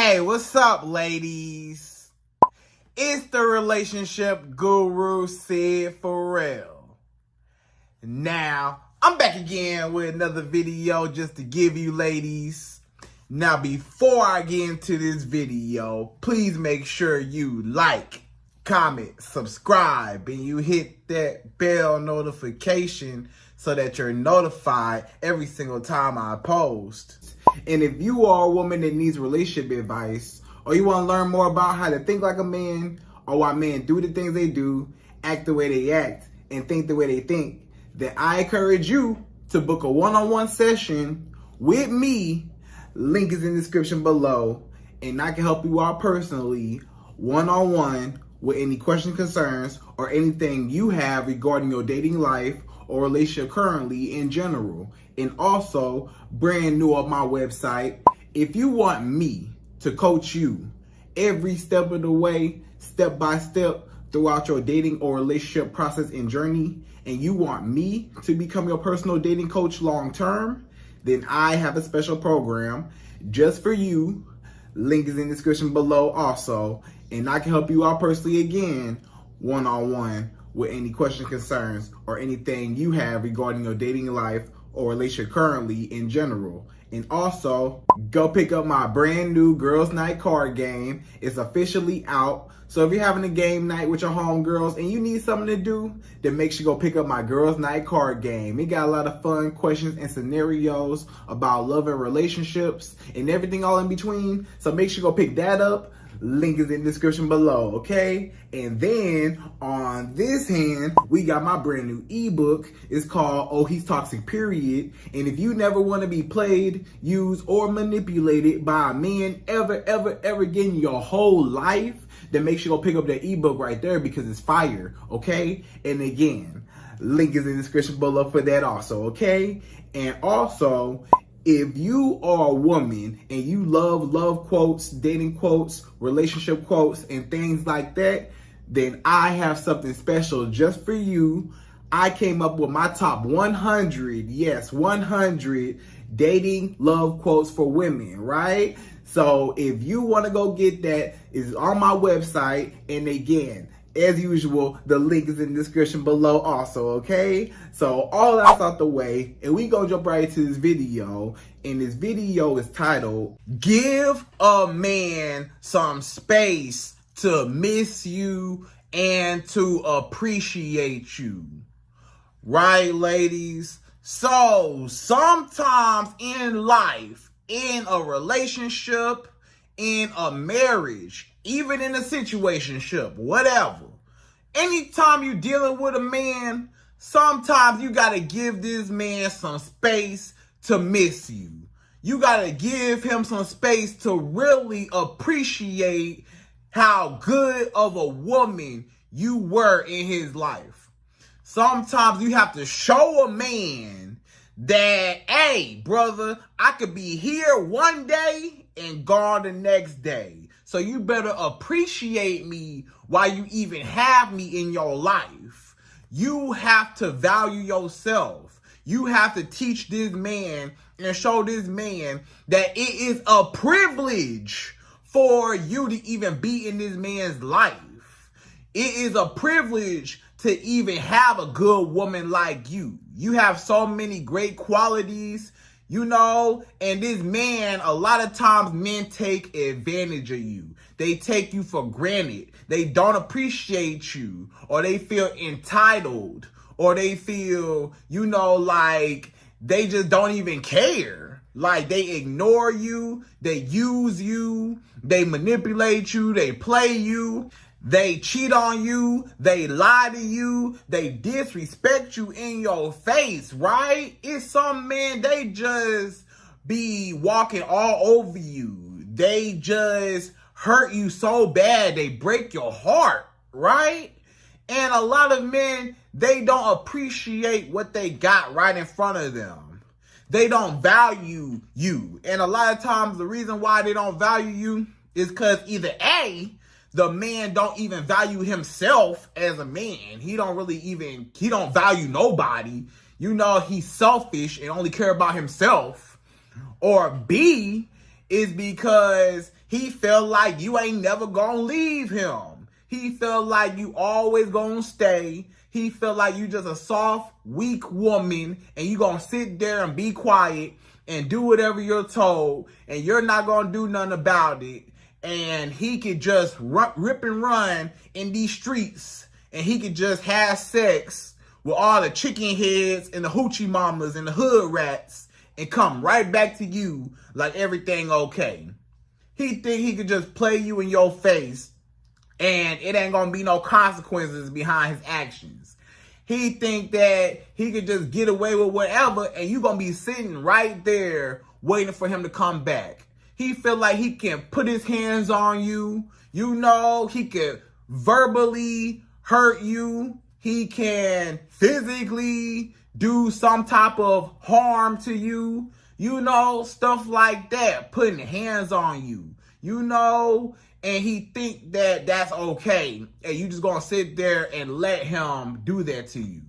Hey, what's up, ladies? It's the relationship guru, Sydd Ferrell. Now, I'm back again with another video just to give you ladies. Now, before I get into this video, please make sure you like, comment, subscribe, and you hit that bell notification so that you're notified every single time I post. And if you are a woman that needs relationship advice, or you want to learn more about how to think like a man, or why men do the things they do, act the way they act, and think the way they think, then I encourage you to book a one-on-one session with me. Link is in the description below, and I can help you out personally, one-on-one, with any questions, concerns, or anything you have regarding your dating life or relationship currently in general. And also, brand new on my website, if you want me to coach you every step of the way, step by step, throughout your dating or relationship process and journey, and you want me to become your personal dating coach long term, then I have a special program just for you. Link is in the description below also, and I can help you out personally again, one-on-one, with any questions, concerns, or anything you have regarding your dating life or relationship currently in general. And also, go pick up my brand new Girls Night card game. It's officially out. So if you're having a game night with your homegirls and you need something to do, then make sure you go pick up my Girls Night card game. It got a lot of fun questions and scenarios about love and relationships and everything all in between. So make sure you go pick that up. Link is in the description below, okay? And then on this hand, we got my brand new ebook. It's called Oh, He's Toxic, Period. And if you never want to be played, used, or manipulated by a man ever again in your whole life, then make sure you go pick up that ebook right there because it's fire, okay? And again, link is in the description below for that also, okay? And also, if you are a woman and you love quotes, dating quotes, relationship quotes, and things like that, then I have something special just for you. I came up with my top 100, yes, 100 dating love quotes for women, right? So if you want to go get that, it's on my website. And again, as usual, the link is in the description below also, okay? So all that's out the way, and we gonna jump right into this video. And this video is titled, Give a Man Some Space to Miss You and to Appreciate You. Right, ladies? So sometimes in life, in a relationship, in a marriage, even in a situationship, whatever, anytime you're dealing with a man, sometimes you gotta give this man some space to miss you. You gotta give him some space to really appreciate how good of a woman you were in his life. Sometimes you have to show a man that, hey, brother, I could be here one day and gone the next day. So you better appreciate me while you even have me in your life. You have to value yourself. You have to teach this man and show this man that it is a privilege for you to even be in this man's life. It is a privilege to even have a good woman like you. You have so many great qualities, you know, and this man, a lot of times men take advantage of you. They take you for granted. They don't appreciate you, or they feel entitled, or they feel, you know, like they just don't even care. Like they ignore you, they use you, they manipulate you, they play you. They cheat on you, they lie to you, they disrespect you in your face, right? It's some men, they just be walking all over you. They just hurt you so bad, they break your heart, right? And a lot of men, they don't appreciate what they got right in front of them. They don't value you. And a lot of times, the reason why they don't value you is because either A, the man don't even value himself as a man. He don't value nobody. You know, he's selfish and only care about himself. Or B is because He felt like you ain't never gonna leave him. He felt like you always gonna stay. He felt like you just a soft, weak woman and you gonna sit there and be quiet and do whatever you're told and you're not gonna do nothing about it. And he could just rip and run in these streets and he could just have sex with all the chicken heads and the hoochie mamas and the hood rats and come right back to you like everything okay. He think he could just play you in your face and it ain't gonna be no consequences behind his actions. He think that he could just get away with whatever and you gonna be sitting right there waiting for him to come back. He feel like he can put his hands on you. You know, he can verbally hurt you. He can physically do some type of harm to you. You know, stuff like that, putting hands on you. You know, and he think that that's okay. And you just gonna sit there and let him do that to you.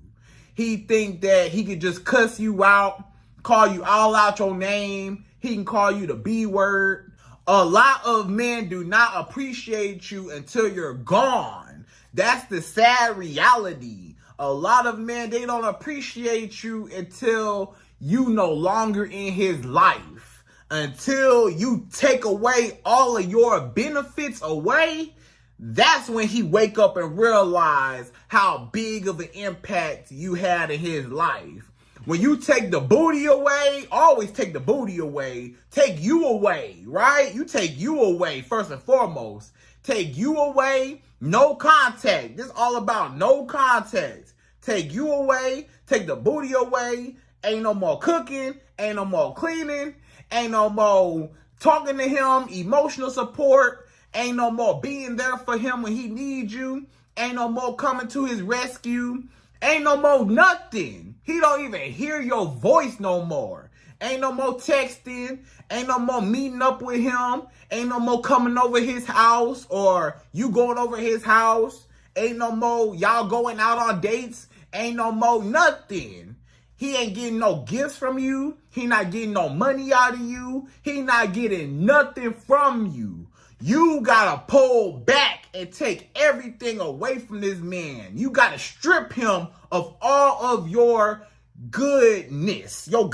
He think that he could just cuss you out, call you all out your name. He can call you the B word. A lot of men do not appreciate you until you're gone. That's the sad reality. A lot of men, they don't appreciate you until you no longer in his life. Until you take away all of your benefits away, that's when he wake up and realize how big of an impact you had in his life. When you take the booty away, always take the booty away. Take you away, right? You take you away first and foremost. Take you away, no contact. This is all about no contact. Take you away, take the booty away. Ain't no more cooking, ain't no more cleaning, ain't no more talking to him, emotional support. Ain't no more being there for him when he needs you. Ain't no more coming to his rescue. Ain't no more nothing. He don't even hear your voice no more. Ain't no more texting. Ain't no more meeting up with him. Ain't no more coming over his house or you going over his house. Ain't no more y'all going out on dates. Ain't no more nothing. He ain't getting no gifts from you. He not getting no money out of you. He not getting nothing from you. You gotta pull back and take everything away from this man. You gotta strip him of all of your goodness, your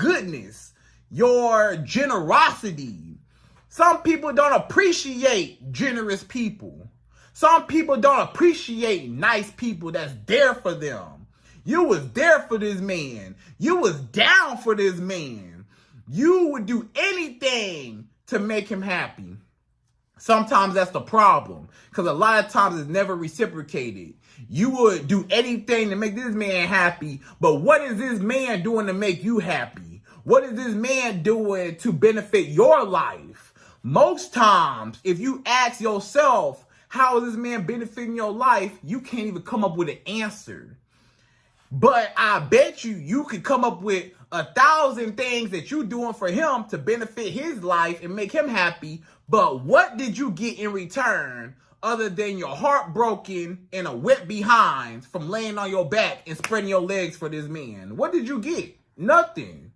generosity. Some people don't appreciate generous people. Some people don't appreciate nice people that's there for them. You was there for this man. You was down for this man. You would do anything to make him happy. Sometimes that's the problem, because a lot of times it's never reciprocated. You would do anything to make this man happy, but what is this man doing to make you happy? What is this man doing to benefit your life? Most times, if you ask yourself, how is this man benefiting your life? You can't even come up with an answer. But I bet you could come up with 1,000 things that you're doing for him to benefit his life and make him happy. But what did you get in return other than your heart broken and a wet behind from laying on your back and spreading your legs for this man? What did you get? Nothing.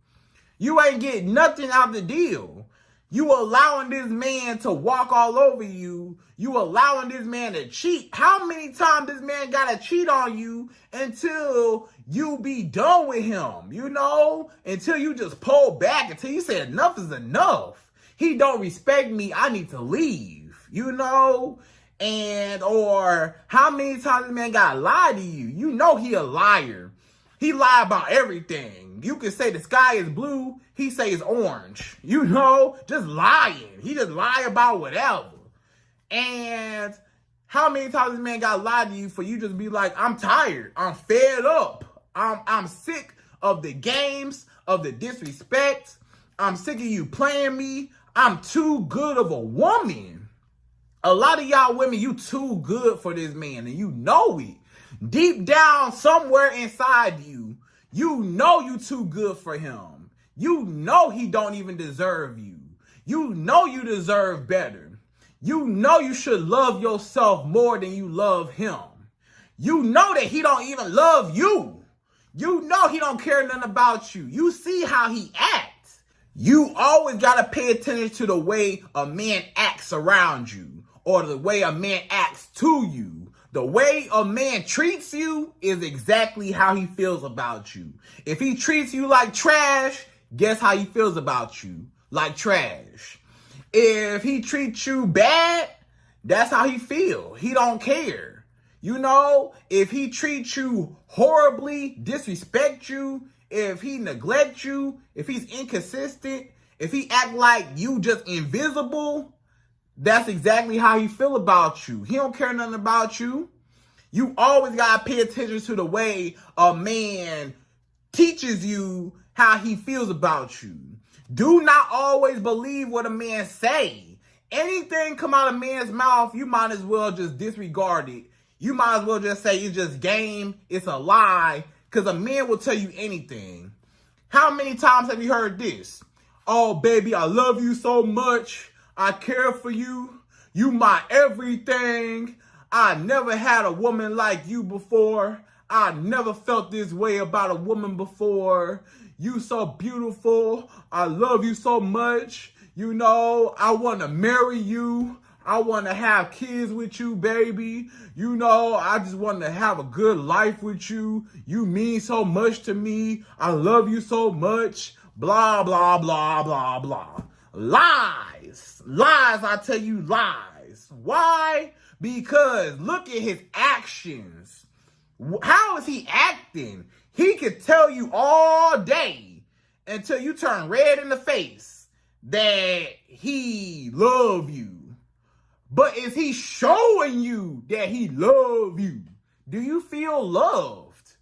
You ain't getting nothing out of the deal. You allowing this man to walk all over you. You allowing this man to cheat. How many times this man gotta cheat on you until you be done with him? You know, until you just pull back, until you say enough is enough. He don't respect me, I need to leave, you know? And, or how many times this man gotta lie to you? You know he a liar. He lie about everything. You can say the sky is blue, he say it's orange. You know, just lying. He just lie about whatever. And how many times this man got lied to you for you just be like, I'm tired, I'm fed up, I'm sick of the games, of the disrespect, I'm sick of you playing me, I'm too good of a woman. A lot of y'all women, you too good for this man and you know it. Deep down somewhere inside you, you know you too good for him. You know he don't even deserve you. You know you deserve better. You know you should love yourself more than you love him. You know that he don't even love you. You know he don't care nothing about you. You see how he acts. You always got to pay attention to the way a man acts around you or the way a man acts to you. The way a man treats you is exactly how he feels about you. If he treats you like trash, guess how he feels about you? Like trash. If he treats you bad, that's how he feels. He don't care. You know, if he treats you horribly, disrespect you, if he neglect you, if he's inconsistent, if he act like you just invisible, that's exactly how he feel about you. He don't care nothing about you. You always gotta pay attention to the way a man teaches you how he feels about you. Do not always believe what a man say. Anything come out of a man's mouth, you might as well just disregard it. You might as well just say it's just game, it's a lie, because a man will tell you anything. How many times have you heard this? Oh, baby, I love you so much. I care for you. You my everything. I never had a woman like you before. I never felt this way about a woman before. You so beautiful. I love you so much. You know, I want to marry you. I want to have kids with you, baby. You know, I just want to have a good life with you. You mean so much to me. I love you so much. Blah, blah, blah, blah, blah. Lies. Lies, I tell you, lies. Why? Because look at his actions. How is he acting? He could tell you all day until you turn red in the face that he love you. But is he showing you that he love you? Do you feel loved?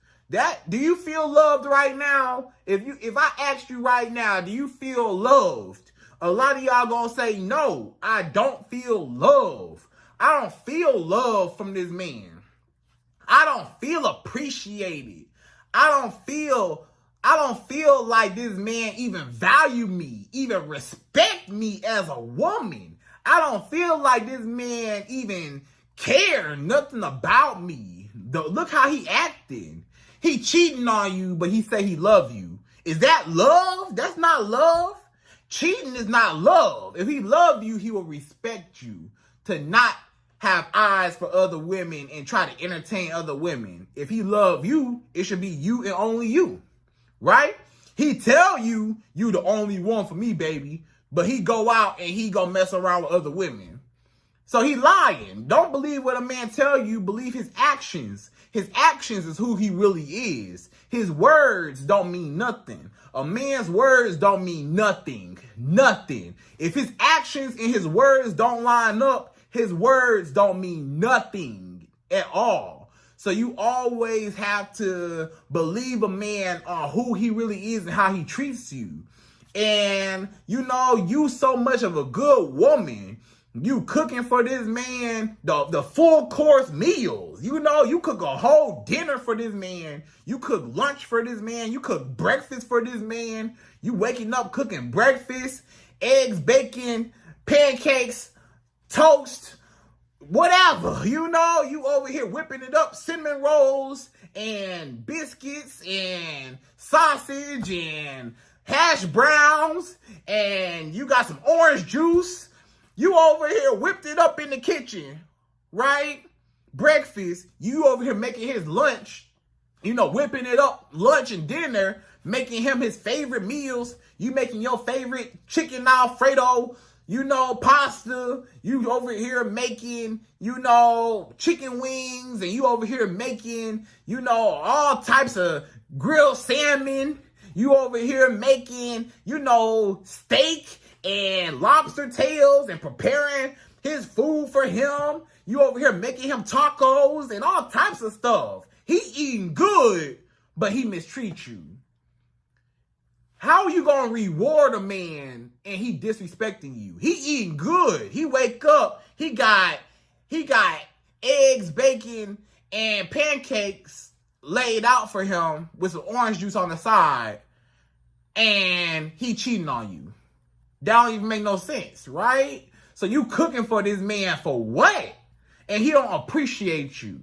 Do you feel loved right now? If I asked you right now, do you feel loved? A lot of y'all gonna say, no, I don't feel love. I don't feel love from this man. I don't feel appreciated. I don't feel like this man even value me, even respect me as a woman. I don't feel like this man even care nothing about me. Look how he acting. He cheating on you, but he say he love you. Is that love? That's not love. Cheating is not love. If he loved you, he will respect you to not have eyes for other women and try to entertain other women. If he love you, it should be you and only you, right? He tell you, you the only one for me, baby. But he go out and he go mess around with other women. So he lying. Don't believe what a man tell you. Believe his actions. His actions is who he really is. His words don't mean nothing. A man's words don't mean nothing. Nothing. If his actions and his words don't line up, his words don't mean nothing at all. So you always have to believe a man on who he really is and how he treats you. And, you know, you so much of a good woman. You cooking for this man the full course meals. You know, you cook a whole dinner for this man. You cook lunch for this man. You cook breakfast for this man. You waking up cooking breakfast, eggs, bacon, pancakes, toast, whatever. You know, you over here whipping it up, cinnamon rolls and biscuits and sausage and hash browns, and you got some orange juice. You over here whipped it up in the kitchen, right? Breakfast. You over here making his lunch, you know, whipping it up, lunch and dinner, making him his favorite meals. You making your favorite chicken Alfredo, you know, pasta. You over here making, you know, chicken wings, and you over here making, you know, all types of grilled salmon. You over here making, you know, steak and lobster tails and preparing his food for him. You over here making him tacos and all types of stuff. He eating good, but he mistreats you. How are you going to reward a man and he disrespecting you? He eating good. He wake up, he got eggs, bacon, and pancakes laid out for him with some orange juice on the side, and he cheating on you. That don't even make no sense, right? So you cooking for this man for what? And he don't appreciate you.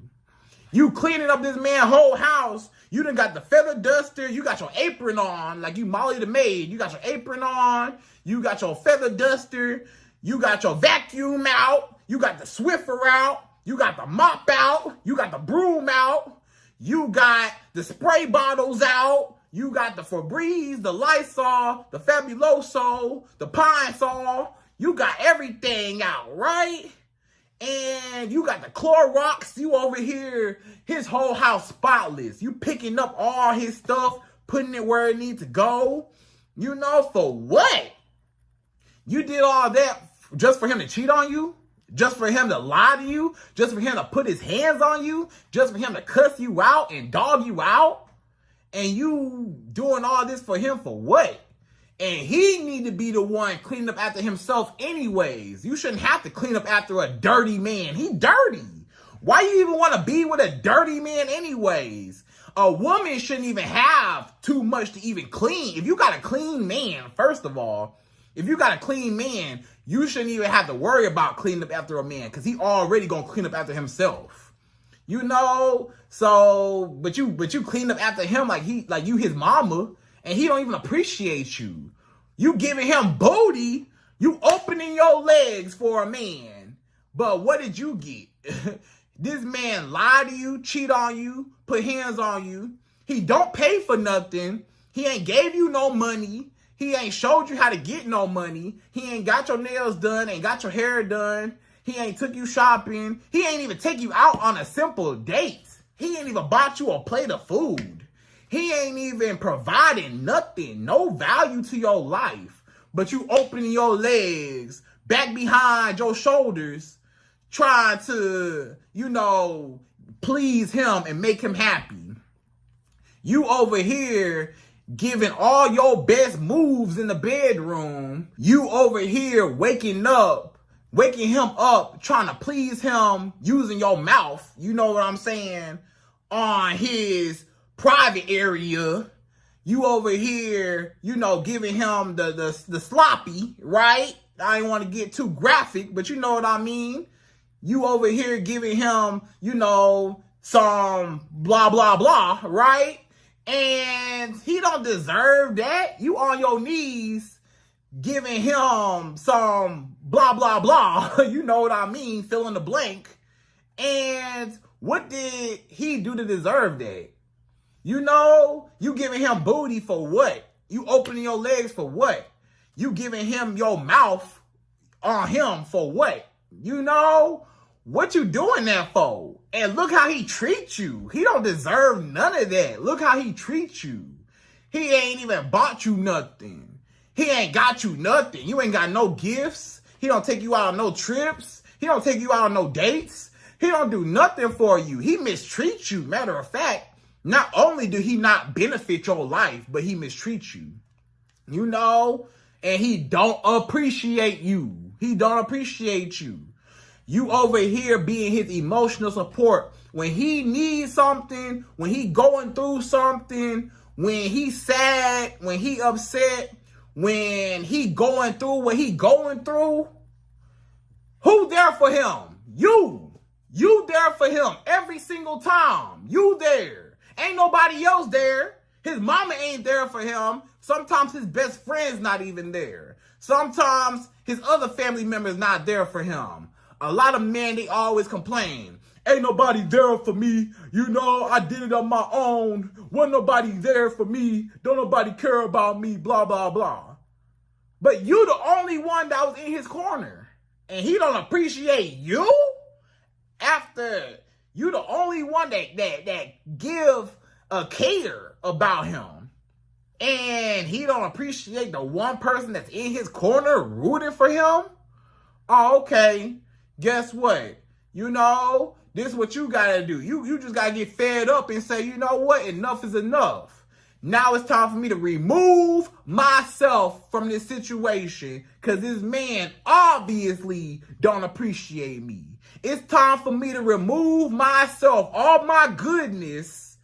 You cleaning up this man's whole house. You done got the feather duster. You got your apron on, like you Molly the maid. You got your apron on. You got your feather duster. You got your vacuum out. You got the Swiffer out. You got the mop out. You got the broom out. You got the spray bottles out. You got the Febreze, the Lysol, the Fabuloso, the Pine Sol. You got everything out, right? And you got the Clorox. You over here, his whole house spotless. You picking up all his stuff, putting it where it needs to go. You know, for what? You did all that just for him to cheat on you? Just for him to lie to you? Just for him to put his hands on you? Just for him to cuss you out and dog you out? And you doing all this for him for what? And he need to be the one cleaning up after himself anyways. You shouldn't have to clean up after a dirty man. He dirty. Why you even want to be with a dirty man anyways? A woman shouldn't even have too much to even clean. If you got a clean man, first of all, if you got a clean man, you shouldn't even have to worry about cleaning up after a man because he already going to clean up after himself. You know? So, but you clean up after him like you his mama. And he don't even appreciate you. You giving him booty. You opening your legs for a man. But what did you get? This man lied to you, cheat on you, put hands on you. He don't pay for nothing. He ain't gave you no money. He ain't showed you how to get no money. He ain't got your nails done, ain't got your hair done. He ain't took you shopping. He ain't even take you out on a simple date. He ain't even bought you a plate of food. He ain't even providing nothing, no value to your life. But you opening your legs back behind your shoulders, trying to, please him and make him happy. You over here giving all your best moves in the bedroom. You over here waking him up, trying to please him using your mouth, you know what I'm saying, on his private area. You over here, giving him the sloppy, right? I ain't want to get too graphic, but you know what I mean. You over here giving him, some blah, blah, blah, right? And he don't deserve that. You on your knees giving him some blah, blah, blah. You know what I mean? Fill in the blank. And what did he do to deserve that? You giving him booty for what? You opening your legs for what? You giving him your mouth on him for what? What you doing that for? And look how he treats you. He don't deserve none of that. Look how he treats you. He ain't even bought you nothing. He ain't got you nothing. You ain't got no gifts. He don't take you out on no trips. He don't take you out on no dates. He don't do nothing for you. He mistreats you. Matter of fact, not only do he not benefit your life, but he mistreats you. And he don't appreciate you. He don't appreciate you. You over here being his emotional support when he needs something, when he going through something, when he's sad, when he upset, when he going through what he going through. Who there for him? You. You there for him every single time. You there. Ain't nobody else there. His mama ain't there for him. Sometimes his best friend's not even there. Sometimes his other family members not there for him. A lot of men, they always complain. Ain't nobody there for me. I did it on my own. Wasn't nobody there for me. Don't nobody care about me, blah, blah, blah. But you the only one that was in his corner. And he don't appreciate you? After you the only one that give a care about him. And he don't appreciate the one person that's in his corner rooting for him? Oh, okay. Guess what? This is what you gotta do. You just gotta get fed up and say, you know what? Enough is enough. Now it's time for me to remove myself from this situation because this man obviously don't appreciate me. It's time for me to remove myself. All my goodness.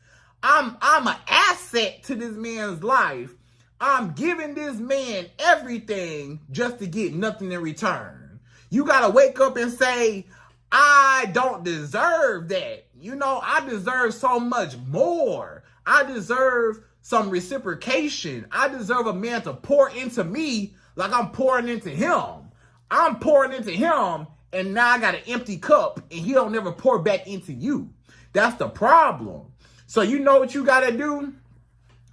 I'm an asset to this man's life. I'm giving this man everything just to get nothing in return. You got to wake up and say, I don't deserve that. You know, I deserve so much more. I deserve some reciprocation. I deserve a man to pour into me like I'm pouring into him. I'm pouring into him, and now I got an empty cup, and he don't never pour back into you. That's the problem. So you know what you gotta do?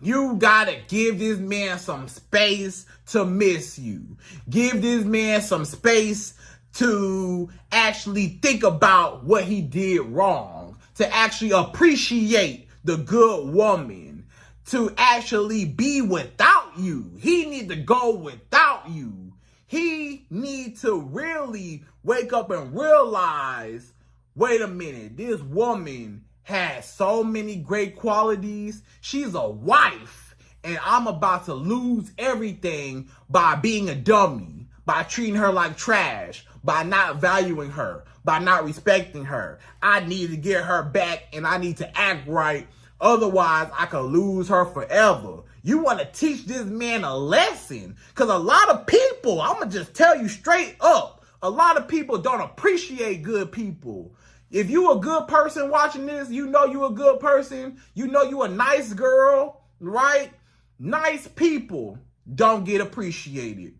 You gotta give this man some space to miss you. Give this man some space to actually think about what he did wrong, to actually appreciate the good woman, to actually be without you. He need to go without you. He need to really wake up and realize, wait a minute, this woman has so many great qualities. She's a wife, and I'm about to lose everything by being a dummy, by treating her like trash, by not valuing her, by not respecting her. I need to get her back, and I need to act right. Otherwise, I could lose her forever. You want to teach this man a lesson, because a lot of people, I'm going to just tell you straight up, a lot of people don't appreciate good people. If you a good person watching this, you know you a good person. You know you a nice girl, right? Nice people don't get appreciated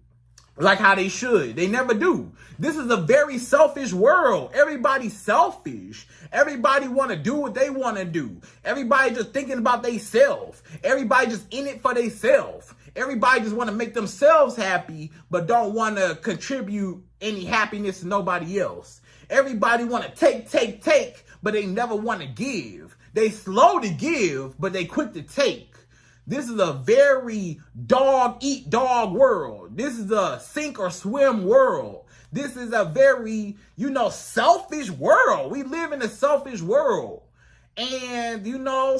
like how they should. They never do. This is a very selfish world. Everybody's selfish. Everybody want to do what they want to do. Everybody just thinking about themselves. Everybody just in it for themselves. Everybody just want to make themselves happy, but don't want to contribute any happiness to nobody else. Everybody want to take, but they never want to give. They slow to give, but they quick to take. This is a very dog-eat-dog world. This is a sink or swim world. This is a very, selfish world. We live in a selfish world. And,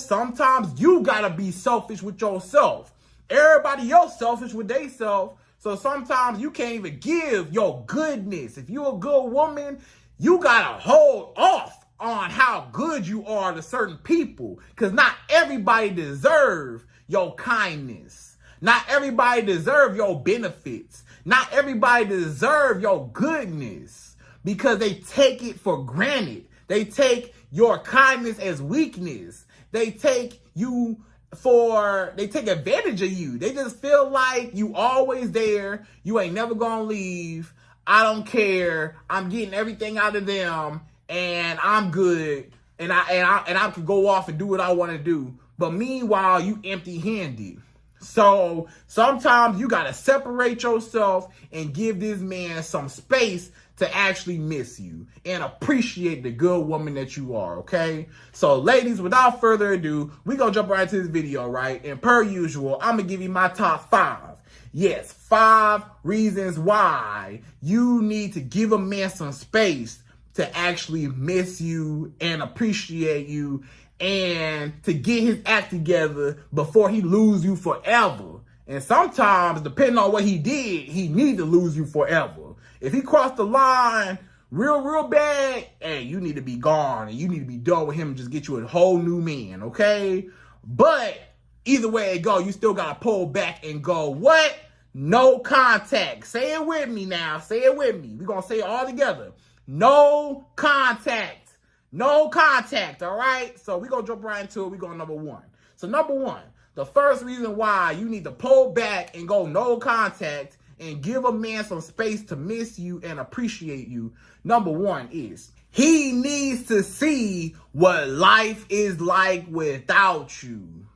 sometimes you got to be selfish with yourself. Everybody else selfish with themselves. So sometimes you can't even give your goodness. If you're a good woman, you got to hold off on how good you are to certain people, because not everybody deserves your kindness. Not everybody deserves your benefits. Not everybody deserves your goodness, because they take it for granted. They take your kindness as weakness. They take advantage of you. They just feel like you always there. You ain't never gonna leave. I don't care. I'm getting everything out of them, and I'm good. And I can go off and do what I want to do. But meanwhile, you empty-handed. So sometimes you gotta separate yourself and give this man some space to actually miss you and appreciate the good woman that you are, okay? So ladies, without further ado, we gonna jump right into this video, right? And per usual, I'm gonna give you my top 5. Yes, 5 reasons why you need to give a man some space to actually miss you and appreciate you, and to get his act together before he lose you forever. And sometimes, depending on what he did, he need to lose you forever. If he crossed the line real bad, hey, you need to be gone, and you need to be done with him and just get you a whole new man, okay? But either way it go, you still gotta pull back and go, what? No contact. Say it with me now. Say it with me. We're gonna say it all together. No contact. No contact, all right? So we're going to jump right into it. We're going number 1. So number 1, the first reason why you need to pull back and go no contact and give a man some space to miss you and appreciate you, number 1 is he needs to see what life is like without you.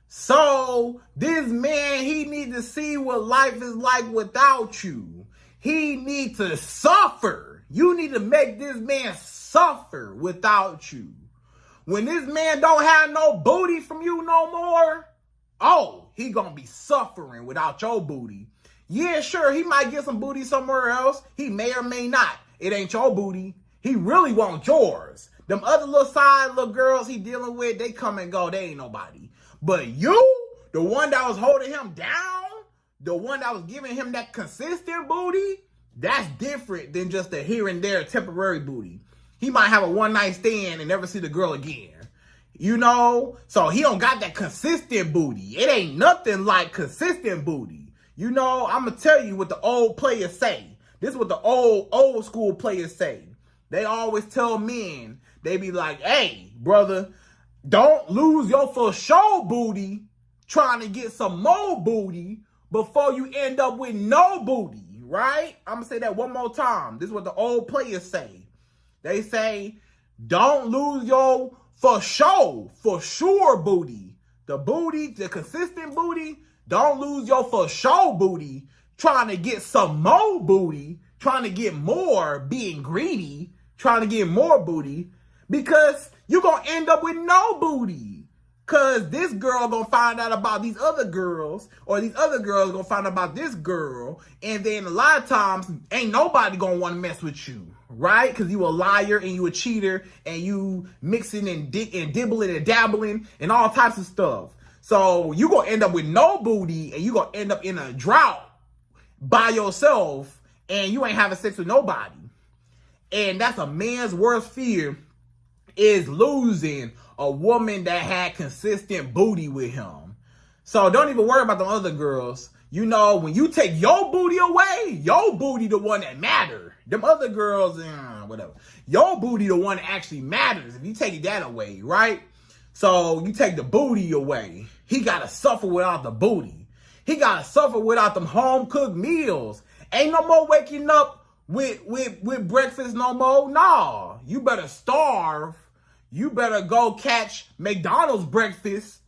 So this man, he needs to see what life is like without you. He needs to suffer. You need to make this man suffer without you. When this man don't have no booty from you no more, oh, he gonna be suffering without your booty. Yeah, sure, he might get some booty somewhere else. He may or may not. It ain't your booty. He really wants yours. Them other little girls he dealing with, they come and go. They ain't nobody. But you, the one that was holding him down, the one that was giving him that consistent booty, that's different than just a here and there temporary booty. He might have a one-night stand and never see the girl again. So he don't got that consistent booty. It ain't nothing like consistent booty. I'm going to tell you what the old players say. This is what the old school players say. They always tell men, they be like, hey, brother, don't lose your for show booty trying to get some more booty before you end up with no booty, right? I'm going to say that one more time. This is what the old players say. They say, don't lose your for sure booty. The booty, the consistent booty, don't lose your for sure booty trying to get some more booty, trying to get more, being greedy, trying to get more booty, because you're going to end up with no booty. Because this girl going to find out about these other girls, or these other girls going to find out about this girl, and then a lot of times, ain't nobody going to want to mess with you, right? Because you a liar, and you a cheater, and you mixing and dibbling and dabbling, and all types of stuff. So you're going to end up with no booty, and you're going to end up in a drought by yourself, and you ain't having sex with nobody. And that's a man's worst fear, is losing a woman that had consistent booty with him. So don't even worry about the other girls. You know, when you take your booty away, your booty the one that matter. Them other girls, whatever. Your booty the one that actually matters if you take that away, right? So you take the booty away. He got to suffer without the booty. He got to suffer without them home-cooked meals. Ain't no more waking up with breakfast no more. Nah, you better starve. You better go catch McDonald's breakfast.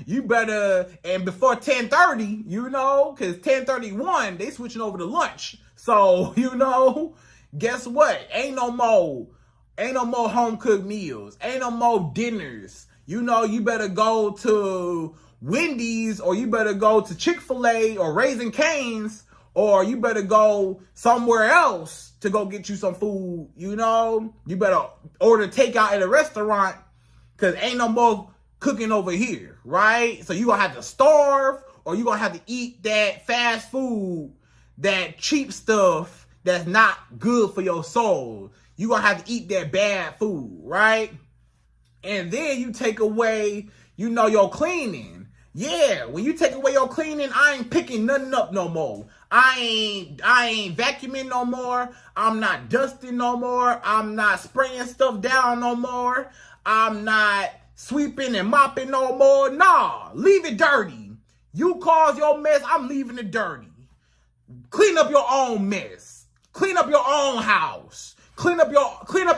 You better, and before 10:30, you know, because 10:31, they switching over to lunch. So, you know, guess what? Ain't no more home-cooked meals. Ain't no more dinners. You know, you better go to Wendy's, or you better go to Chick-fil-A or Raising Cane's, or you better go somewhere else to go get you some food, you know? You better order takeout at a restaurant, because ain't no more cooking over here, right? So you going to have to starve, or you going to have to eat that fast food, that cheap stuff that's not good for your soul. You going to have to eat that bad food, right? And then you take away, you know, your cleaning. Yeah, when you take away your cleaning, I ain't picking nothing up no more. I ain't vacuuming no more. I'm not dusting no more. I'm not spraying stuff down no more. I'm not sweeping and mopping no more. Nah, leave it dirty. You cause your mess, I'm leaving it dirty. Clean up your own mess. Clean up your own house. Clean up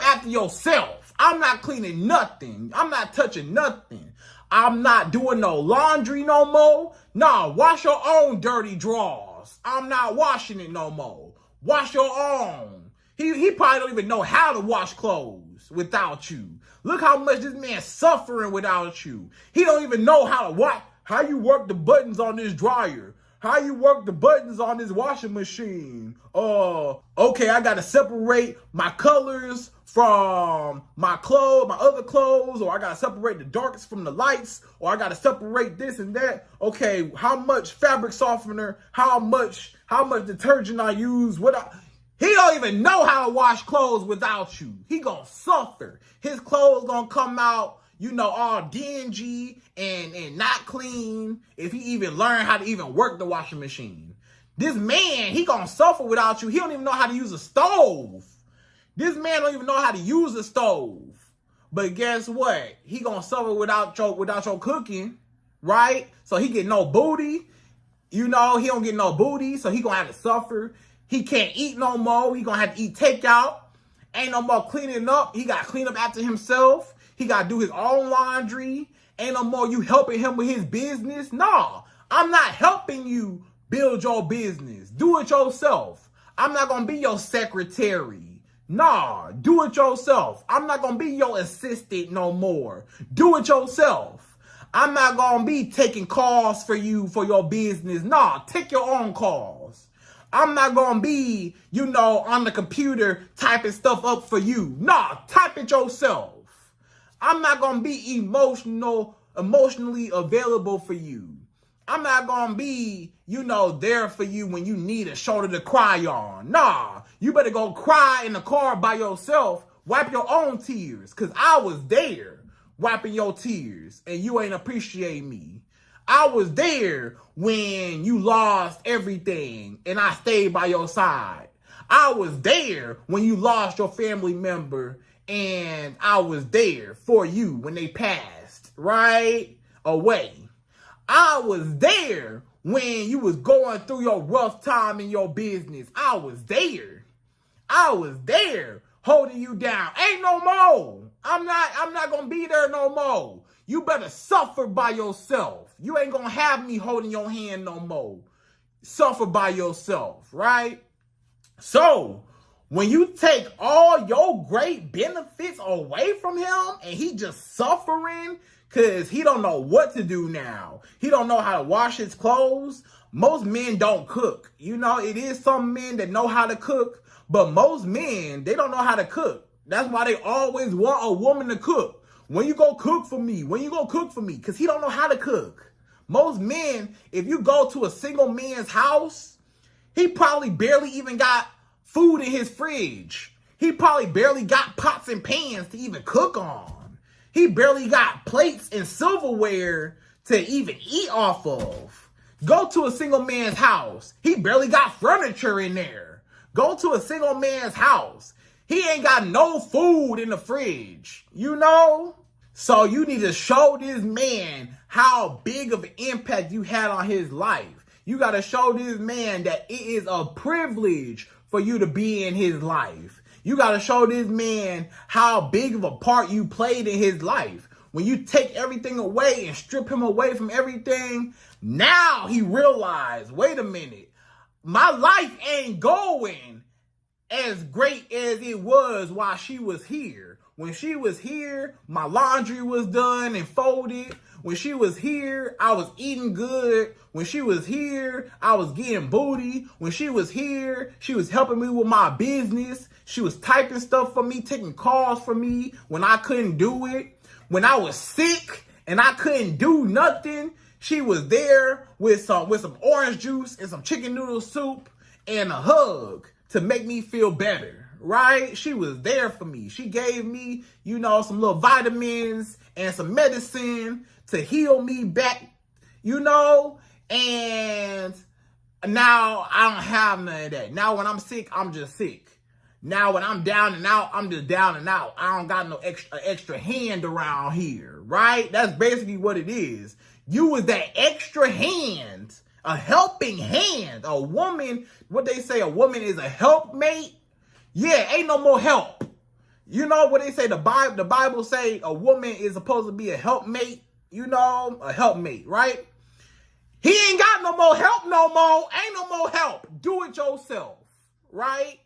after yourself. I'm not cleaning nothing. I'm not touching nothing. I'm not doing no laundry no more. Nah, wash your own dirty drawers. I'm not washing it no more. Wash your own. He probably don't even know how to wash clothes without you. Look how much this man's suffering without you. He don't even know how you work the buttons on this dryer. How you work the buttons on this washing machine. Okay, I gotta separate my colors from my other clothes, or I gotta separate the darks from the lights, or I gotta separate this and that. Okay, how much fabric softener, how much detergent I use, he don't even know how to wash clothes without you. He gonna suffer. His clothes gonna come out, you know, all dingy and not clean if he even learn how to even work the washing machine. This man, he gonna suffer without you. He don't even know how to use a stove. This man don't even know how to use a stove. But guess what? He gonna suffer without your cooking, right? So he get no booty. You know, he don't get no booty, so he gonna have to suffer. He can't eat no more. He gonna have to eat takeout. Ain't no more cleaning up. He gotta clean up after himself. He gotta do his own laundry. Ain't no more you helping him with his business. Nah, I'm not helping you build your business. Do it yourself. I'm not gonna be your secretary. Nah, do it yourself. I'm not gonna be your assistant no more. Do it yourself. I'm not gonna be taking calls for you for your business. Nah, take your own calls. I'm not gonna be, you know, on the computer typing stuff up for you. Nah, type it yourself. I'm not gonna be emotionally available for you. I'm not gonna be, you know, there for you when you need a shoulder to cry on. Nah, you better go cry in the car by yourself. Wipe your own tears, because I was there wiping your tears and you ain't appreciate me. I was there when you lost everything and I stayed by your side. I was there when you lost your family member, and I was there for you when they passed, right? Away. I was there when you was going through your rough time in your business. I was there. I was there holding you down. Ain't no more. I'm not gonna be there no more. You better suffer by yourself. You ain't gonna have me holding your hand no more. Suffer by yourself, right? So, when you take all your great benefits away from him and he just suffering because he don't know what to do now. He don't know how to wash his clothes. Most men don't cook. You know, it is some men that know how to cook, but most men, they don't know how to cook. That's why they always want a woman to cook. When you go cook for me? When you go cook for me? Because he don't know how to cook. Most men, if you go to a single man's house, he probably barely even got food in his fridge. He probably barely got pots and pans to even cook on. He barely got plates and silverware to even eat off of. Go to a single man's house. He barely got furniture in there. Go to a single man's house. He ain't got no food in the fridge, you know? So you need to show this man how big of an impact you had on his life. You got to show this man that it is a privilege for you to be in his life. You got to show this man how big of a part you played in his life. When you take everything away and strip him away from everything, now he realized, wait a minute, my life ain't going as great as it was while she was here. When she was here, my laundry was done and folded. When she was here, I was eating good. When she was here, I was getting booty. When she was here, she was helping me with my business. She was typing stuff for me, taking calls for me when I couldn't do it. When I was sick and I couldn't do nothing, she was there with some orange juice and some chicken noodle soup and a hug to make me feel better, right? She was there for me. She gave me, you know, some little vitamins and some medicine to heal me back, you know, and now I don't have none of that. Now when I'm sick, I'm just sick. Now when I'm down and out, I'm just down and out. I don't got no extra hand around here, right? That's basically what it is. You was that extra hand, a helping hand. A woman, what they say, a woman is a helpmate. Yeah, ain't no more help. You know what they say, the Bible say a woman is supposed to be a helpmate, you know, a helpmate, right? He ain't got no more help no more. Ain't no more help. Do it yourself, right?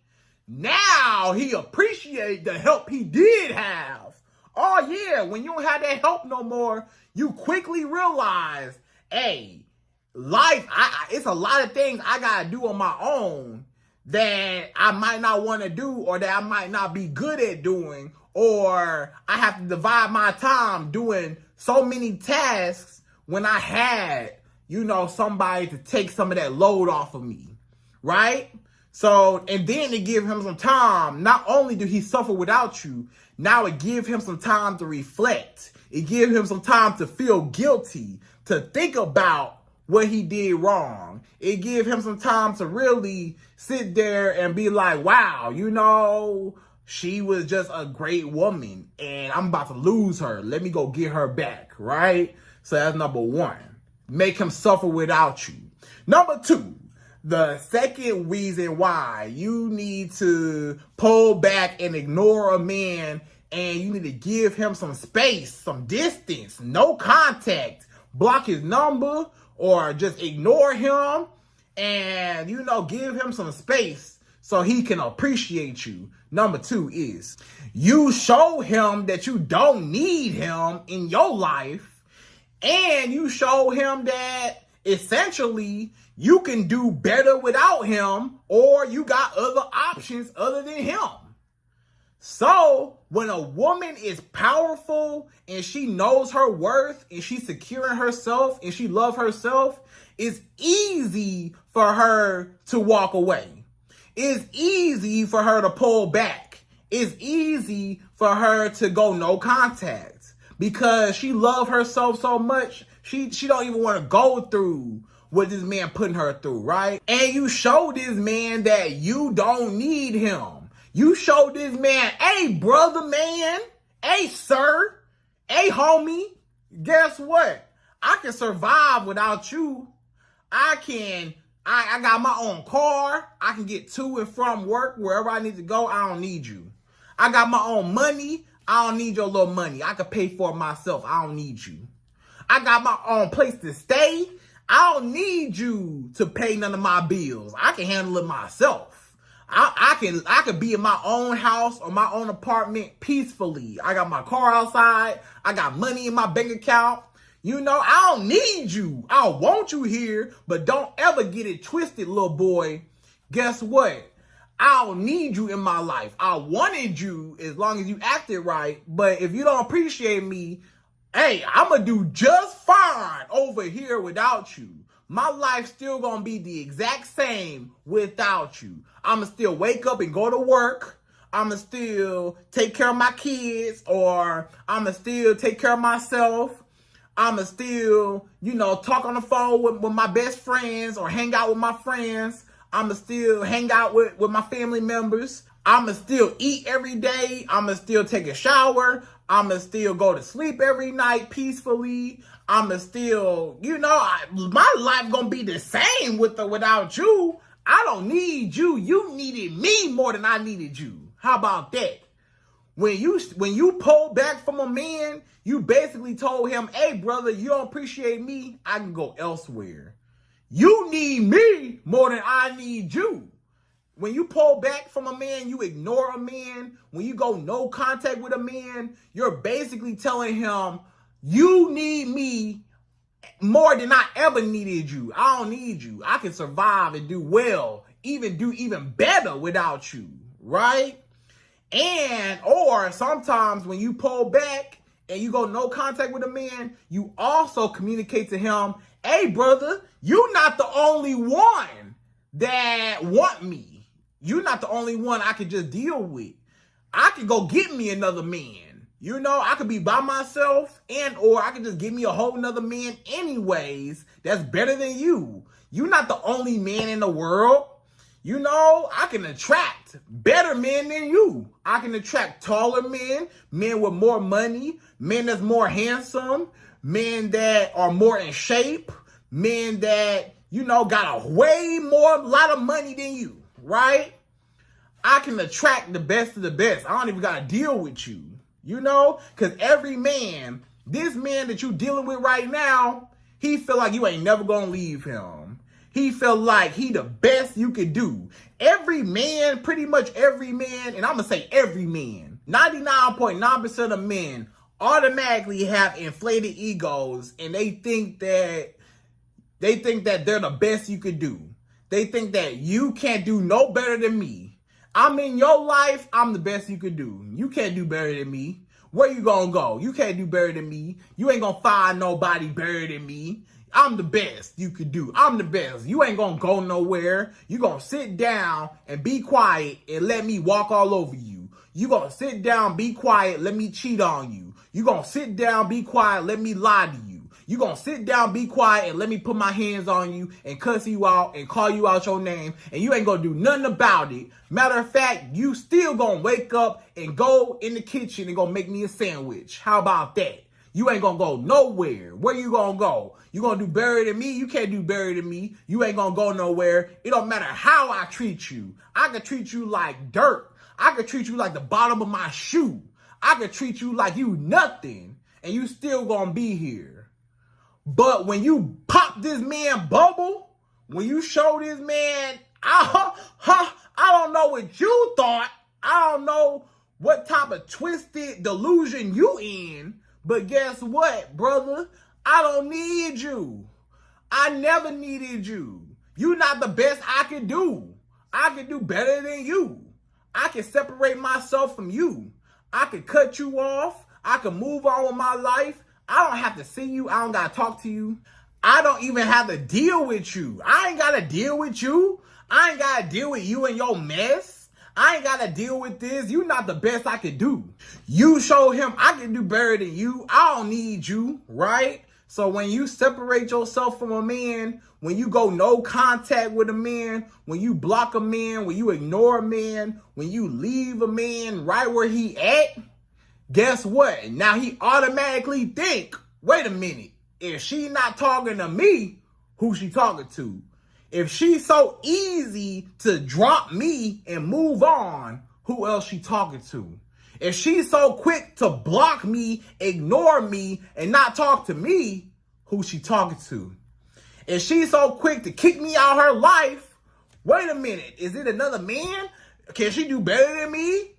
Now he appreciate the help he did have. Oh yeah, when you don't have that help no more, you quickly realize, hey, life, it's a lot of things I gotta do on my own that I might not want to do, or that I might not be good at doing, or I have to divide my time doing so many tasks when I had, you know, somebody to take some of that load off of me, right? So, and then it give him some time. Not only do he suffer without you, now it give him some time to reflect. It give him some time to feel guilty, to think about what he did wrong. It give him some time to really sit there and be like, wow, you know, she was just a great woman and I'm about to lose her. Let me go get her back, right? So that's number one. Make him suffer without you. Number two, the second reason why you need to pull back and ignore a man, and you need to give him some space, some distance, no contact, block his number, or just ignore him and, you know, give him some space so he can appreciate you. Number two is you show him that you don't need him in your life, and you show him that essentially you can do better without him, or you got other options other than him. So when a woman is powerful and she knows her worth and she's secure in herself and she loves herself, it's easy for her to walk away. It's easy for her to pull back. It's easy for her to go no contact because she loves herself so much. She don't even want to go through what this man putting her through, right? And you show this man that you don't need him. You show this man, hey, brother, man, hey, sir, hey, homie, guess what? I can survive without you. I got my own car. I can get to and from work wherever I need to go. I don't need you. I got my own money. I don't need your little money. I can pay for it myself. I don't need you. I got my own place to stay. I don't need you to pay none of my bills. I can handle it myself. I can be in my own house or my own apartment peacefully. I got my car outside. I got money in my bank account. You know, I don't need you. I want you here, but don't ever get it twisted, little boy. Guess what? I don't need you in my life. I wanted you as long as you acted right, but if you don't appreciate me, hey, I'm going to do just fine over here without you. My life's still going to be the exact same without you. I'm going to still wake up and go to work. I'm going to still take care of my kids, or I'm going to still take care of myself. I'm going to still, talk on the phone with my best friends or hang out with my friends. I'm going to still hang out with my family members. I'm going to still eat every day. I'm going to still take a shower. I'm going to still go to sleep every night peacefully. I'm going to still, my life going to be the same without you. I don't need you. You needed me more than I needed you. How about that? When you pull back from a man, you basically told him, hey, brother, you don't appreciate me, I can go elsewhere. You need me more than I need you. When you pull back from a man, you ignore a man. When you go no contact with a man, you're basically telling him, you need me more than I ever needed you. I don't need you. I can survive and do well, do even better without you, right? Or sometimes when you pull back and you go no contact with a man, you also communicate to him, hey, brother, you're not the only one that want me. You're not the only one I could just deal with. I could go get me another man. I could be by myself, or I could just get me a whole nother man anyways that's better than you. You're not the only man in the world. I can attract better men than you. I can attract taller men, men with more money, men that's more handsome, men that are more in shape, men that, got a lot of money than you, right? I can attract the best of the best. I don't even got to deal with you, because every man, this man that you dealing with right now, he feel like you ain't never going to leave him. He felt like he the best you could do. Every man, pretty much every man, and I'm going to say every man, 99.9% of men automatically have inflated egos, and they think that they're the best you could do. They think that you can't do no better than me. I'm in your life, I'm the best you could do. You can't do better than me. Where you gonna go? You can't do better than me. You ain't gonna find nobody better than me. I'm the best you could do. I'm the best. You ain't gonna go nowhere. You gonna sit down and be quiet and let me walk all over you. You gonna sit down, be quiet, let me cheat on you. You gonna sit down, be quiet, let me lie to you. You gonna sit down, be quiet, and let me put my hands on you and cuss you out and call you out your name, and you ain't gonna do nothing about it. Matter of fact, you still gonna wake up and go in the kitchen and gonna make me a sandwich. How about that? You ain't gonna go nowhere. Where you gonna go? You gonna do better than me? You can't do better than me. You ain't gonna go nowhere. It don't matter how I treat you. I could treat you like dirt. I could treat you like the bottom of my shoe. I could treat you like you nothing, and you still gonna be here. But when you pop this man bubble, when you show this man, I don't know what you thought. I don't know what type of twisted delusion you in. But guess what, brother? I don't need you. I never needed you. You're not the best I could do. I could do better than you. I can separate myself from you. I could cut you off. I can move on with my life. I don't have to see you. I don't got to talk to you. I don't even have to deal with you. I ain't got to deal with you. I ain't got to deal with you and your mess. I ain't got to deal with this. You're not the best I could do. You show him I can do better than you. I don't need you, right? So when you separate yourself from a man, when you go no contact with a man, when you block a man, when you ignore a man, when you leave a man right where he at, guess what? Now he automatically think, wait a minute, if she not talking to me, who she talking to? If she's so easy to drop me and move on, who else she talking to? If she's so quick to block me, ignore me, and not talk to me, who she talking to? If she's so quick to kick me out her life, wait a minute, is it another man? Can she do better than me?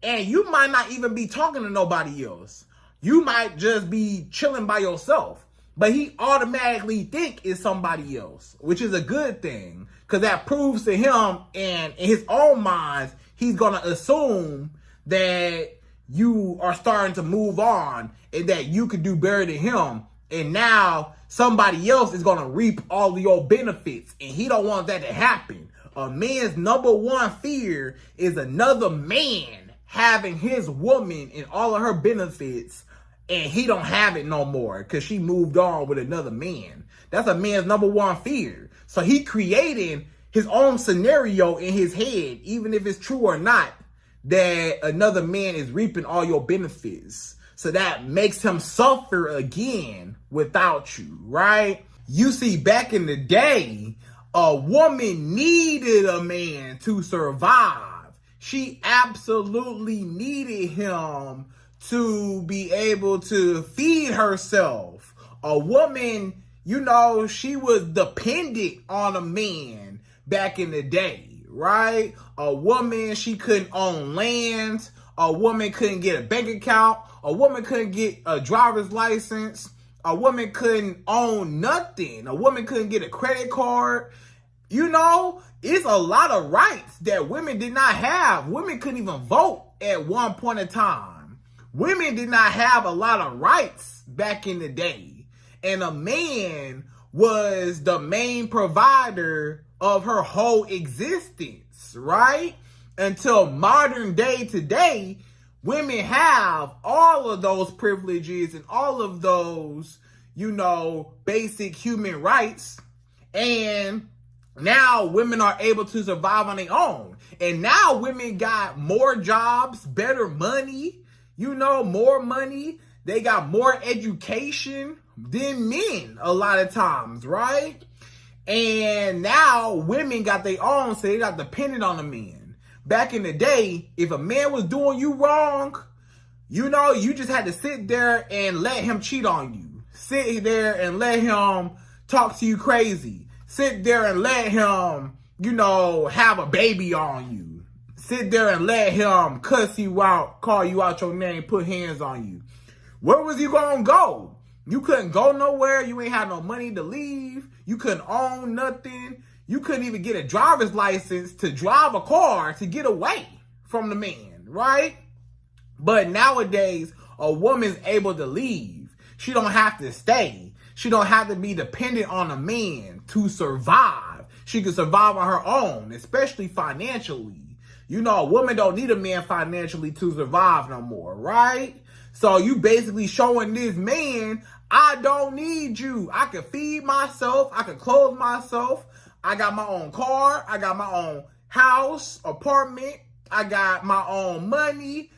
And you might not even be talking to nobody else. You might just be chilling by yourself. But he automatically think it's somebody else, which is a good thing. Because that proves to him, and in his own mind, he's going to assume that you are starting to move on and that you could do better than him. And now somebody else is going to reap all of your benefits. And he don't want that to happen. A man's number one fear is another man having his woman and all of her benefits, and he don't have it no more because she moved on with another man. That's a man's number one fear. So he creating his own scenario in his head, even if it's true or not, that another man is reaping all your benefits. So that makes him suffer again without you, right? You see, back in the day, a woman needed a man to survive. She absolutely needed him to be able to feed herself. A woman, you know, she was dependent on a man back in the day, right? A woman, she couldn't own land. A woman couldn't get a bank account. A woman couldn't get a driver's license. A woman couldn't own nothing. A woman couldn't get a credit card. You know, it's a lot of rights that women did not have. Women couldn't even vote at one point in time. Women did not have a lot of rights back in the day. And a man was the main provider of her whole existence, right? Until modern day today, women have all of those privileges and all of those, you know, basic human rights. And now women are able to survive on their own. And now women got more jobs, better money, you know, more money. They got more education than men a lot of times, right? And now women got their own, so they got dependent on a man. Back in the day, if a man was doing you wrong, you know, you just had to sit there and let him cheat on you. Sit there and let him talk to you crazy. Sit there and let him, you know, have a baby on you. Sit there and let him cuss you out, call you out your name, put hands on you. Where was you gonna go? You couldn't go nowhere. You ain't had no money to leave. You couldn't own nothing. You couldn't even get a driver's license to drive a car to get away from the man, right? But nowadays, a woman's able to leave. She don't have to stay. She don't have to be dependent on a man to survive. She can survive on her own, especially financially. You know, a woman don't need a man financially to survive no more, right? So you basically showing this man, I don't need you. I can feed myself. I can clothe myself. I got my own car. I got my own house, apartment. I got my own money.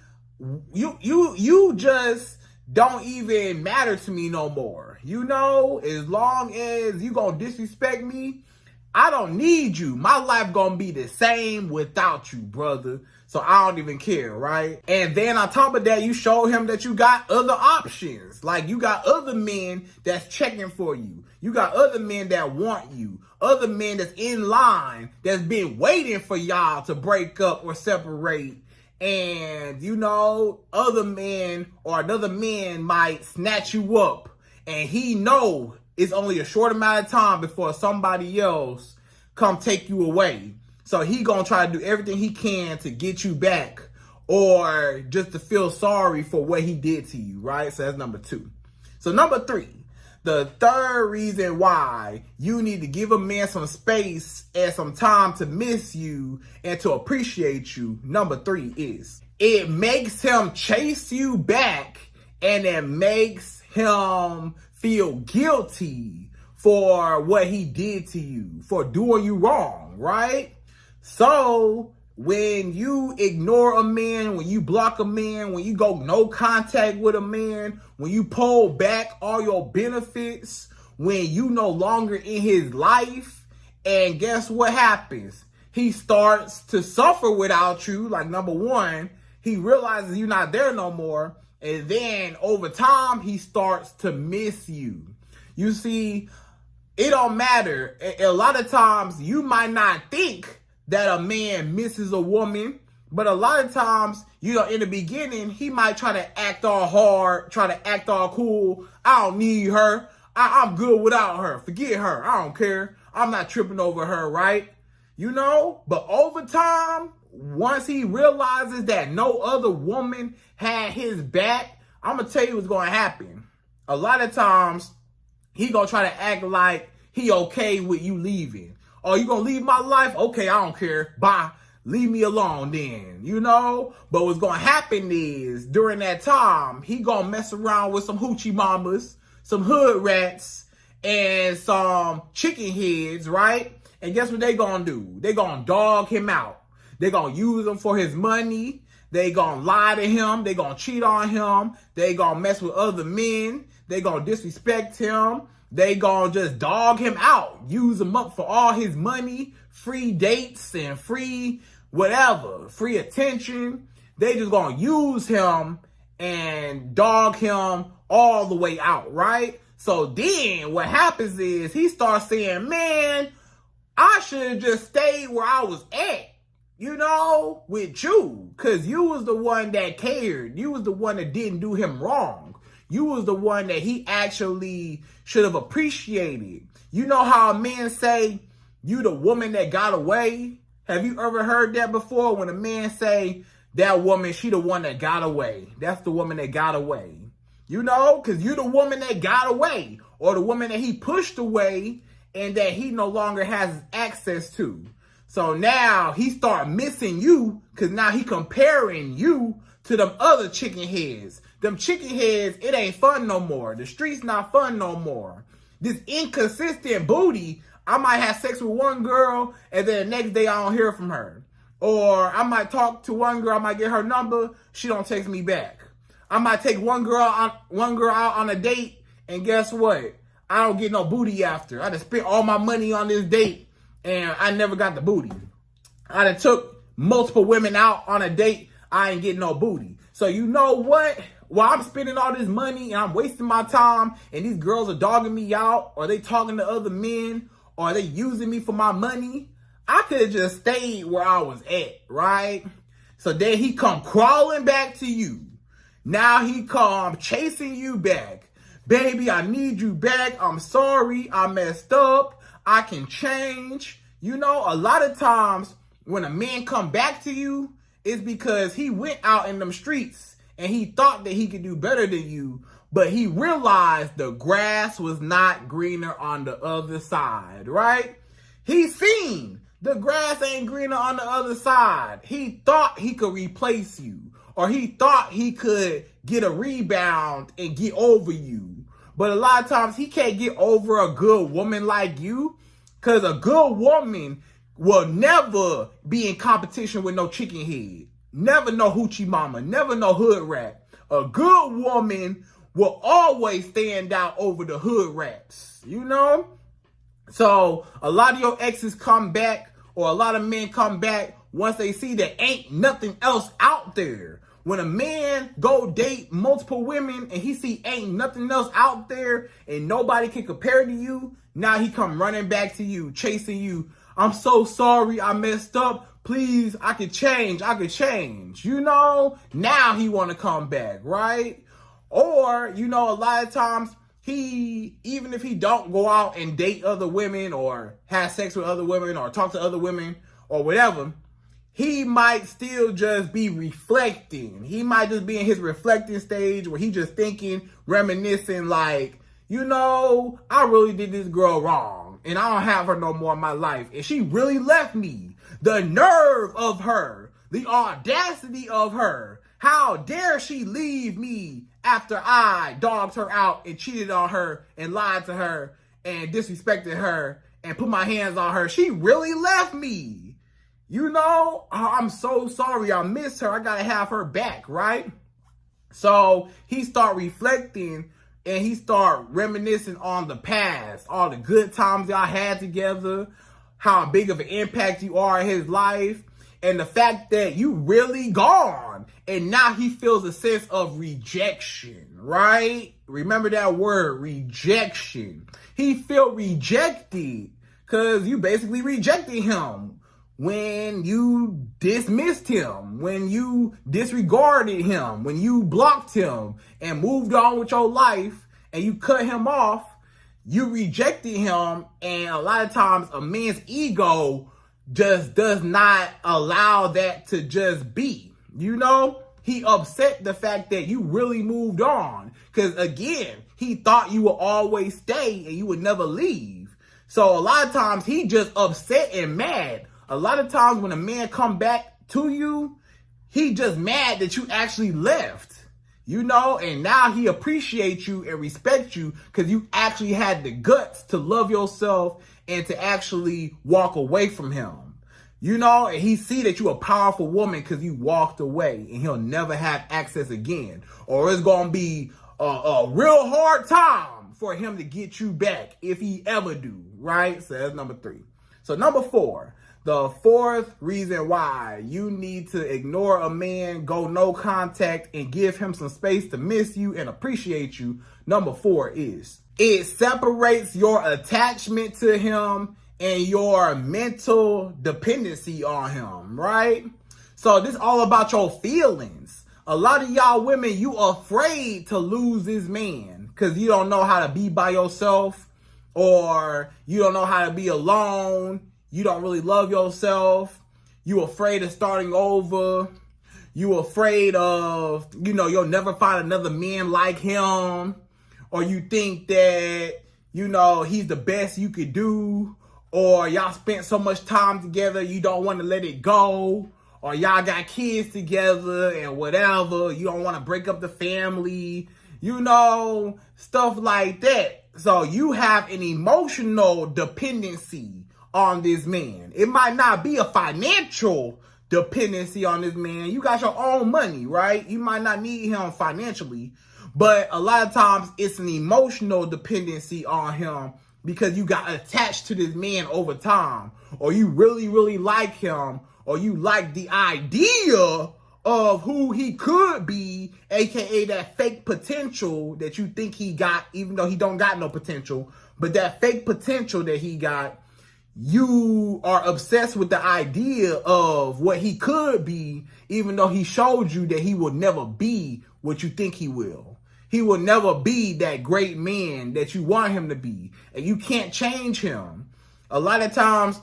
You just don't even matter to me no more. You know, as long as you gonna disrespect me, I don't need you. My life gonna be the same without you, brother. So I don't even care, right? And then on top of that, you show him that you got other options. Like you got other men that's checking for you. You got other men that want you. Other men that's in line, that's been waiting for y'all to break up or separate. And, you know, other men or another man might snatch you up. And he know it's only a short amount of time before somebody else come take you away. So he gonna try to do everything he can to get you back or just to feel sorry for what he did to you, right? So that's number 2. So number 3, the third reason why you need to give a man some space and some time to miss you and to appreciate you, number 3 is it makes him chase you back and it makes him feel guilty for what he did to you, for doing you wrong, right? So when you ignore a man, when you block a man, when you go no contact with a man, when you pull back all your benefits, when you no longer in his life, and guess what happens? He starts to suffer without you. Like, number one, he realizes you're not there no more. And then over time, he starts to miss you. You see, it don't matter. A lot of times you might not think that a man misses a woman, but a lot of times, in the beginning, he might try to act all hard, try to act all cool. I don't need her. I'm good without her. Forget her. I don't care. I'm not tripping over her, right? But over time, once he realizes that no other woman had his back, I'm going to tell you what's going to happen. A lot of times, he going to try to act like he okay with you leaving. Oh, you going to leave my life? Okay, I don't care. Bye. Leave me alone then, But what's going to happen is, during that time, he going to mess around with some hoochie mamas, some hood rats, and some chicken heads, right? And guess what they going to do? They going to dog him out. They going to use him for his money. They going to lie to him. They going to cheat on him. They going to mess with other men. They going to disrespect him. They going to just dog him out. Use him up for all his money, free dates and free whatever, free attention. They just going to use him and dog him all the way out, right? So then what happens is he starts saying, man, I should have just stayed where I was at, with you. Because you was the one that cared. You was the one that didn't do him wrong. You was the one that he actually should have appreciated. You know how a man say, you the woman that got away? Have you ever heard that before? When a man say, that woman, she the one that got away. That's the woman that got away. Because you the woman that got away. Or the woman that he pushed away and that he no longer has access to. So now he start missing you because now he comparing you to them other chicken heads. Them chicken heads, it ain't fun no more. The streets not fun no more. This inconsistent booty, I might have sex with one girl and then the next day I don't hear from her. Or I might talk to one girl, I might get her number, she don't text me back. I might take one girl out on a date, and guess what? I don't get no booty after. I just spent all my money on this date, and I never got the booty. I done took multiple women out on a date, I ain't getting no booty. So you know what? While I'm spending all this money and I'm wasting my time, and these girls are dogging me out, or they talking to other men, or they using me for my money, I could have just stayed where I was at, right? So then he come crawling back to you. Now he come chasing you back. Baby, I need you back. I'm sorry. I messed up. I can change. A lot of times when a man come back to you, it's because he went out in them streets and he thought that he could do better than you, but he realized the grass was not greener on the other side, right? He seen the grass ain't greener on the other side. He thought he could replace you, or he thought he could get a rebound and get over you. But a lot of times he can't get over a good woman like you, because a good woman will never be in competition with no chicken head. Never no hoochie mama. Never no hood rat. A good woman will always stand out over the hood rats. So a lot of your exes come back, or a lot of men come back once they see that ain't nothing else out there. When a man go date multiple women and he see ain't nothing else out there and nobody can compare to you, now he come running back to you, chasing you. I'm so sorry, I messed up. Please, I could change. Now he want to come back, right? Or, a lot of times even if he don't go out and date other women or have sex with other women or talk to other women or whatever, he might still just be reflecting. He might just be in his reflecting stage where he just thinking, reminiscing like, I really did this girl wrong and I don't have her no more in my life. And she really left me. The nerve of her, the audacity of her How dare she leave me after I dogged her out and cheated on her and lied to her and disrespected her and put my hands on her? She really left me. You know, I'm so sorry. I miss her. I got to have her back, right? So he start reflecting and he start reminiscing on the past, all the good times y'all had together, how big of an impact you are in his life, and the fact that you really gone. And now he feels a sense of rejection, right? Remember that word, rejection. He feel rejected because you basically rejected him when you dismissed him, when you disregarded him, when you blocked him and moved on with your life and you cut him off. You rejected him, and a lot of times a man's ego just does not allow that to just be. You know, he upset the fact that you really moved on because, again, he thought you would always stay and you would never leave. So a lot of times he just upset and mad. A lot of times when a man come back to you, he just mad that you actually left. You know, and now he appreciates you and respects you because you actually had the guts to love yourself and to actually walk away from him. You know, and he see that you're a powerful woman because you walked away and he'll never have access again. Or it's going to be a real hard time for him to get you back if he ever do, right? So that's number 3. So number 4. The fourth reason why you need to ignore a man, go no contact, and give him some space to miss you and appreciate you. Number 4 is it separates your attachment to him and your mental dependency on him, right? So this is all about your feelings. A lot of y'all women, you afraid to lose this man because you don't know how to be by yourself, or you don't know how to be alone. You don't really love yourself. You afraid of starting over. You afraid of, you'll never find another man like him. Or you think that, he's the best you could do. Or y'all spent so much time together, you don't want to let it go. Or y'all got kids together and whatever. You don't want to break up the family. Stuff like that. So you have an emotional dependency on this man. It might not be a financial dependency on this man. You got your own money, right? You might not need him financially, but a lot of times it's an emotional dependency on him because you got attached to this man over time, or you really, really like him, or you like the idea of who he could be, aka that fake potential that you think he got, even though he don't got no potential, but that fake potential that he got. You are obsessed with the idea of what he could be, even though he showed you that he will never be what you think he will. He will never be that great man that you want him to be. And you can't change him. A lot of times,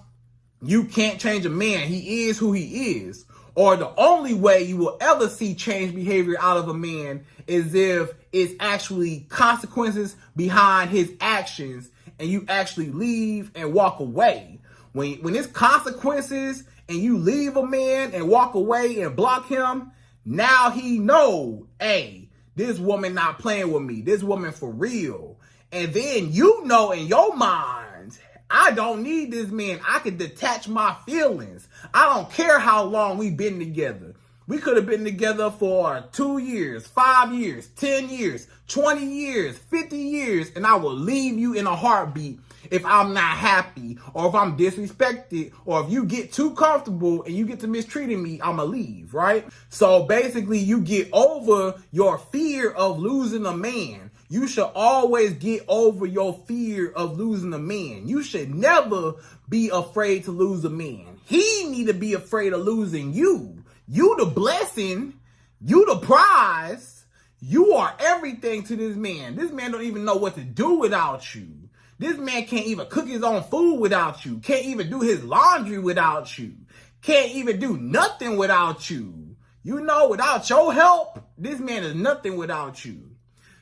you can't change a man. He is who he is. Or the only way you will ever see change behavior out of a man is if it's actually consequences behind his actions and you actually leave and walk away. When it's consequences and you leave a man and walk away and block him, now he know, hey, this woman not playing with me. This woman for real. And then in your mind, I don't need this man. I can detach my feelings. I don't care how long we've been together. We could have been together for 2 years, 5 years, 10 years, 20 years, 50 years, and I will leave you in a heartbeat if I'm not happy, or if I'm disrespected, or if you get too comfortable and you get to mistreating me, I'ma leave, right? So basically, you get over your fear of losing a man. You should always get over your fear of losing a man. You should never be afraid to lose a man. He need to be afraid of losing you. You the blessing, you the prize, you are everything to this man. This man don't even know what to do without you. This man can't even cook his own food without you. Can't even do his laundry without you. Can't even do nothing without you. Without your help, this man is nothing without you.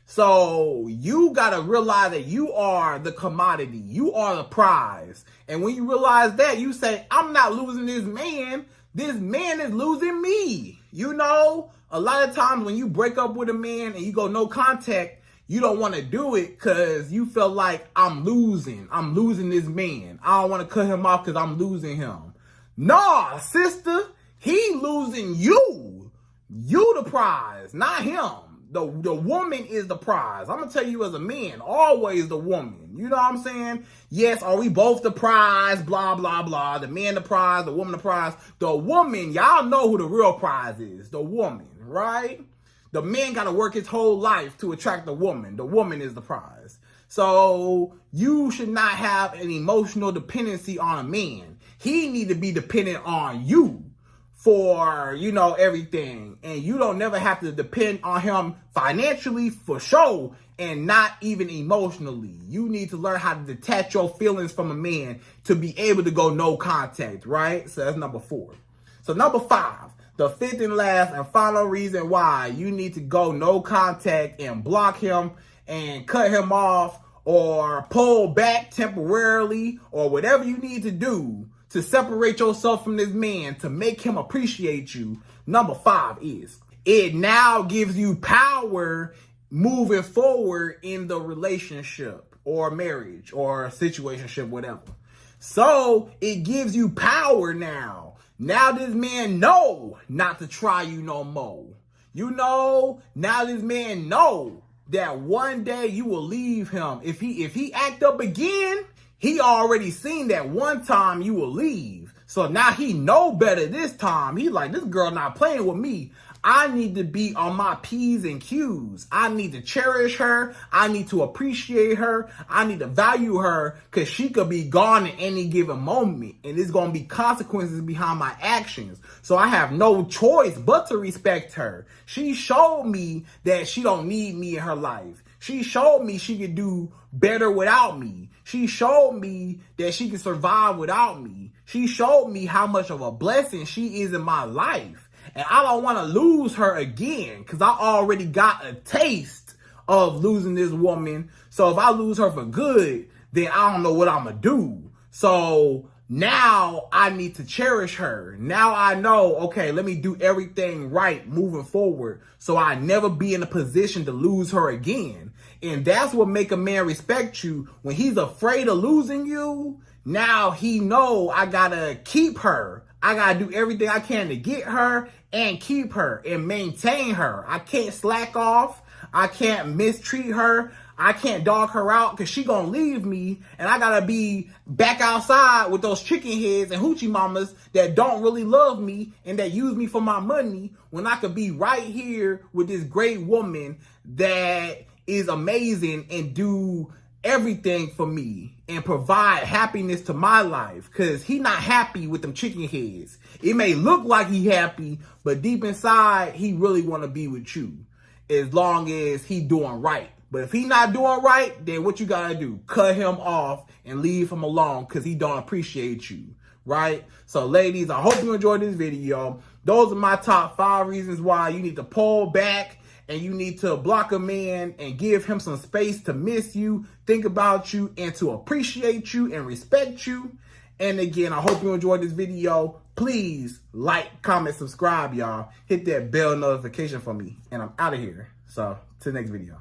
So you got to realize that you are the commodity. You are the prize. And when you realize that, you say, I'm not losing this man. This man is losing me. You know, a lot of times when you break up with a man and you go no contact, you don't want to do it because you feel like I'm losing this man. I don't want to cut him off because I'm losing him. Nah, sister, he losing you. You the prize, not him. The woman is the prize. I'm going to tell you as a man, always the woman. You know what I'm saying? Yes, are we both the prize? Blah, blah, blah. The man the prize, the woman the prize. The woman, y'all know who the real prize is. The woman, right? The man got to work his whole life to attract the woman. The woman is the prize. So you should not have an emotional dependency on a man. He need to be dependent on you for, you know, everything. And you don't never have to depend on him financially for sure, and not even emotionally. You need to learn how to detach your feelings from a man to be able to go no contact, right? So that's number 4. So number 5, the 5th and last and final reason why you need to go no contact and block him and cut him off or pull back temporarily or whatever you need to do to separate yourself from this man to make him appreciate you. Number 5 is it now gives you power moving forward in the relationship or marriage or situationship, whatever. So it gives you power now. Now this man know not to try you no more. You know, now this man know that one day you will leave him. If he act up again, he already seen that one time you will leave. So now he know better this time. He like, this girl not playing with me. I need to be on my P's and Q's. I need to cherish her. I need to appreciate her. I need to value her because she could be gone at any given moment. And there's going to be consequences behind my actions. So I have no choice but to respect her. She showed me that she don't need me in her life. She showed me she could do better without me. She showed me that she can survive without me. She showed me how much of a blessing she is in my life. And I don't want to lose her again because I already got a taste of losing this woman. So if I lose her for good, then I don't know what I'm going to do. So now I need to cherish her. Now I know, okay, let me do everything right moving forward so I never be in a position to lose her again. And that's what make a man respect you. When he's afraid of losing you, now he know I got to keep her. I got to do everything I can to get her and keep her and maintain her. I can't slack off. I can't mistreat her. I can't dog her out because she gonna leave me, and I gotta be back outside with those chicken heads and hoochie mamas that don't really love me and that use me for my money when I could be right here with this great woman that is amazing and do everything for me and provide happiness to my life, because he not happy with them chicken heads. It may look like he happy, but deep inside, he really want to be with you as long as he doing right. But if he not doing right, then what you got to do? Cut him off and leave him alone because he don't appreciate you, right? So ladies, I hope you enjoyed this video. Those are my top 5 reasons why you need to pull back and you need to block a man and give him some space to miss you, think about you, and to appreciate you and respect you. And again, I hope you enjoyed this video. Please like, comment, subscribe, y'all. Hit that bell notification for me. And I'm out of here. So, to the next video.